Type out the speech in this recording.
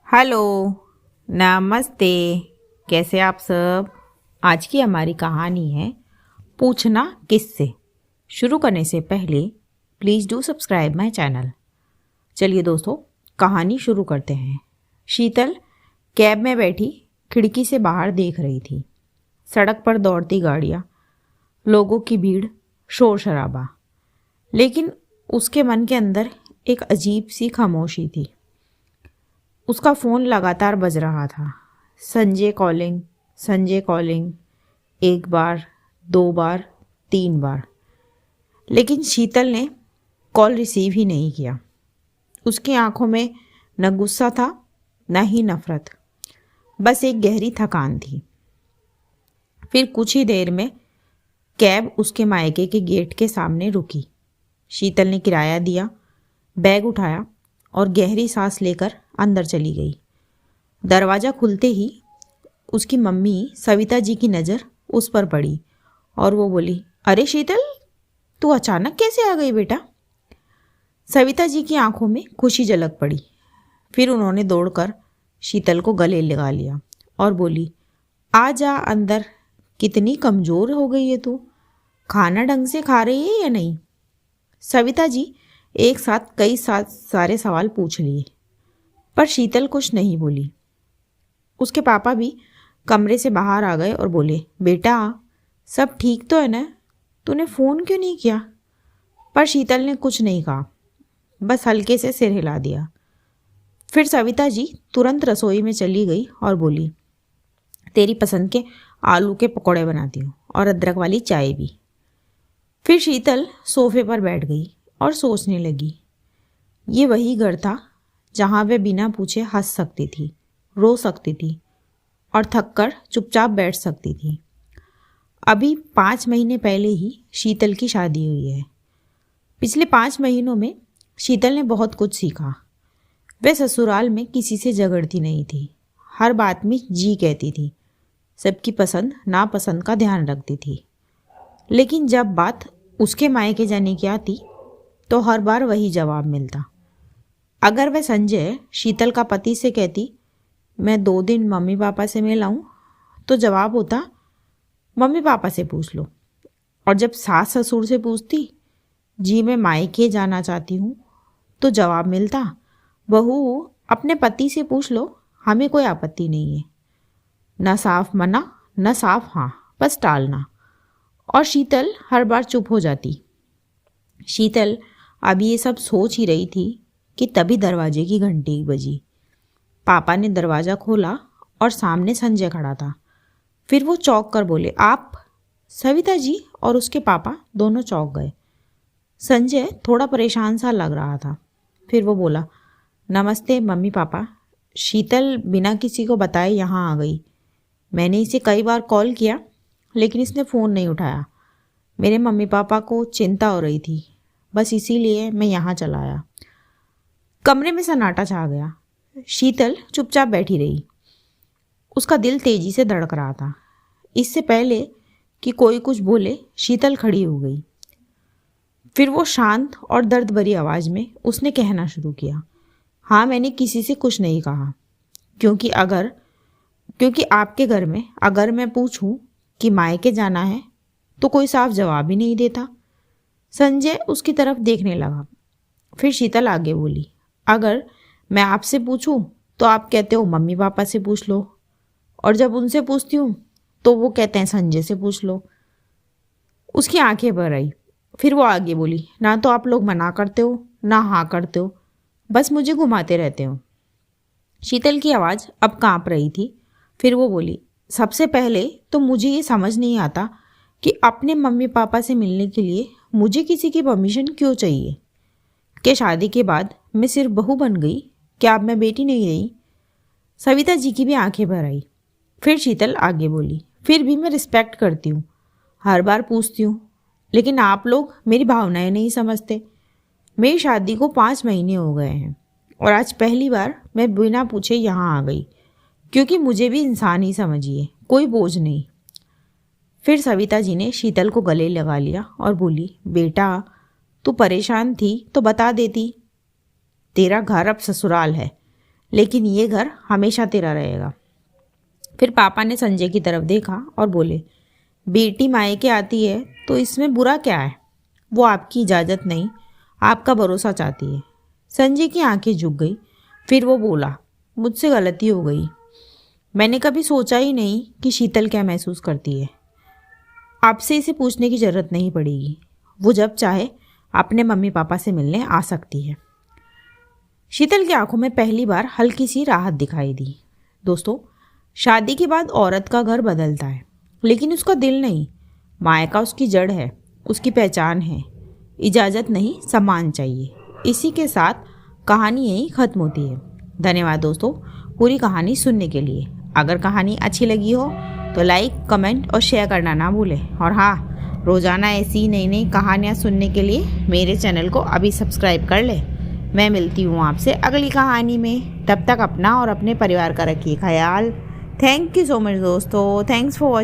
Hello, नमस्ते। कैसे आप सब। आज की हमारी कहानी है पूछना किससे। शुरू करने से पहले please do subscribe my channel. चलिए दोस्तों, कहानी शुरू करते हैं। शीतल कैब में बैठी खिड़की से बाहर देख रही थी। सड़क पर दौड़ती गाड़ियाँ, लोगों की भीड़, शोर शराबा। लेकिन उसके मन के अंदर एक अजीब सी खामोशी थी। उसका फ़ोन लगातार बज रहा था। Sanjay calling, Sanjay calling. 1 बार, 2 बार, 3 बार। लेकिन शीतल ने कॉल रिसीव ही नहीं किया। उसकी आंखों में न गुस्सा था न ही नफरत, बस एक गहरी थकान थी। फिर कुछ ही देर में कैब उसके मायके के गेट के सामने रुकी। शीतल ने किराया दिया, बैग उठाया और गहरी सांस लेकर अंदर चली गई। दरवाज़ा खुलते ही उसकी मम्मी सविता जी की नज़र उस पर पड़ी और वो बोली, अरे शीतल, तू अचानक कैसे आ गई बेटा। सविता जी की आंखों में खुशी झलक पड़ी। फिर उन्होंने दौड़कर शीतल को गले लगा लिया और बोली, आ जा अंदर। कितनी कमज़ोर हो गई है तू। खाना ढंग से खा रही है या नहीं। सविता जी एक साथ कई सारे सवाल पूछ लिए, पर शीतल कुछ नहीं बोली। उसके पापा भी कमरे से बाहर आ गए और बोले, बेटा सब ठीक तो है ना, तूने फ़ोन क्यों नहीं किया। पर शीतल ने कुछ नहीं कहा, बस हल्के से सिर हिला दिया। फिर सविता जी तुरंत रसोई में चली गई और बोली, तेरी पसंद के आलू के पकौड़े बनाती हूँ और अदरक वाली चाय भी। फिर शीतल सोफे पर बैठ गई और सोचने लगी। ये वही घर था जहाँ वे बिना पूछे हंस सकती थी, रो सकती थी और थककर चुपचाप बैठ सकती थी। अभी 5 महीने पहले ही शीतल की शादी हुई है। पिछले 5 महीनों में शीतल ने बहुत कुछ सीखा। वह ससुराल में किसी से झगड़ती नहीं थी, हर बात में जी कहती थी, सबकी पसंद नापसंद का ध्यान रखती थी। लेकिन जब बात उसके मायके जाने की आती तो हर बार वही जवाब मिलता। अगर वह संजय शीतल का पति से कहती, मैं 2 दिन मम्मी पापा से मिल आऊँ, तो जवाब होता, मम्मी पापा से पूछ लो। और जब सास ससुर से पूछती, जी मैं मायके जाना चाहती हूँ, तो जवाब मिलता, बहू अपने पति से पूछ लो, हमें कोई आपत्ति नहीं है। न साफ मना न साफ हाँ, बस टालना। और शीतल हर बार चुप हो जाती। शीतल अभी ये सब सोच ही रही थी कि तभी दरवाजे की घंटी बजी। पापा ने दरवाज़ा खोला और सामने संजय खड़ा था। फिर वो चौंक कर बोले, आप। सविता जी और उसके पापा दोनों चौंक गए। संजय थोड़ा परेशान सा लग रहा था। फिर वो बोला, नमस्ते मम्मी पापा। शीतल बिना किसी को बताए यहाँ आ गई। मैंने इसे कई बार कॉल किया, लेकिन इसने फ़ोन नहीं उठाया। मेरे मम्मी पापा को चिंता हो रही थी, बस इसीलिए मैं यहाँ चला आया। कमरे में सन्नाटा छा गया। शीतल चुपचाप बैठी रही। उसका दिल तेजी से धड़क रहा था। इससे पहले कि कोई कुछ बोले, शीतल खड़ी हो गई। फिर वो शांत और दर्द भरी आवाज़ में उसने कहना शुरू किया, हाँ मैंने किसी से कुछ नहीं कहा, क्योंकि आपके घर में अगर मैं पूछूं कि मायके जाना है तो कोई साफ जवाब ही नहीं देता। संजय उसकी तरफ देखने लगा। फिर शीतल आगे बोली, अगर मैं आपसे पूछूं तो आप कहते हो मम्मी पापा से पूछ लो, और जब उनसे पूछती हूँ तो वो कहते हैं संजय से पूछ लो। उसकी आंखें भर आई। फिर वो आगे बोली, ना तो आप लोग मना करते हो ना हाँ करते हो, बस मुझे घुमाते रहते हो। शीतल की आवाज़ अब कांप रही थी। फिर वो बोली, सबसे पहले तो मुझे ये समझ नहीं आता कि अपने मम्मी पापा से मिलने के लिए मुझे किसी की परमिशन क्यों चाहिए। कि शादी के बाद मैं सिर्फ बहू बन गई, क्या अब मैं बेटी नहीं रही। सविता जी की भी आंखें भर आई। फिर शीतल आगे बोली, फिर भी मैं रिस्पेक्ट करती हूँ, हर बार पूछती हूँ, लेकिन आप लोग मेरी भावनाएं नहीं समझते। मेरी शादी को 5 महीने हो गए हैं और आज पहली बार मैं बिना पूछे यहाँ आ गई, क्योंकि मुझे भी इंसान ही समझिए, कोई बोझ नहीं। फिर सविता जी ने शीतल को गले लगा लिया और बोली, बेटा तू परेशान थी तो बता देती। तेरा घर अब ससुराल है, लेकिन ये घर हमेशा तेरा रहेगा। फिर पापा ने संजय की तरफ देखा और बोले, बेटी मायके आती है तो इसमें बुरा क्या है? वो आपकी इजाज़त नहीं, आपका भरोसा चाहती है। संजय की आंखें झुक गई। फिर वो बोला, मुझसे गलती हो गई। मैंने कभी सोचा ही नहीं कि शीतल क्या महसूस करती है। आपसे इसे पूछने की ज़रूरत नहीं पड़ेगी। वो जब चाहे अपने मम्मी पापा से मिलने आ सकती है। शीतल की आंखों में पहली बार हल्की सी राहत दिखाई दी। दोस्तों, शादी के बाद औरत का घर बदलता है, लेकिन उसका दिल नहीं। मायका उसकी जड़ है, उसकी पहचान है। इजाज़त नहीं, सम्मान चाहिए। इसी के साथ कहानी यहीं ख़त्म होती है। धन्यवाद दोस्तों पूरी कहानी सुनने के लिए। अगर कहानी अच्छी लगी हो तो लाइक, कमेंट और शेयर करना ना भूलें। और हाँ, रोज़ाना ऐसी नई नई कहानियाँ सुनने के लिए मेरे चैनल को अभी सब्सक्राइब कर लें। मैं मिलती हूँ आपसे अगली कहानी में। तब तक अपना और अपने परिवार का रखिए ख्याल। थैंक यू सो मच दोस्तों। Thanks for watching.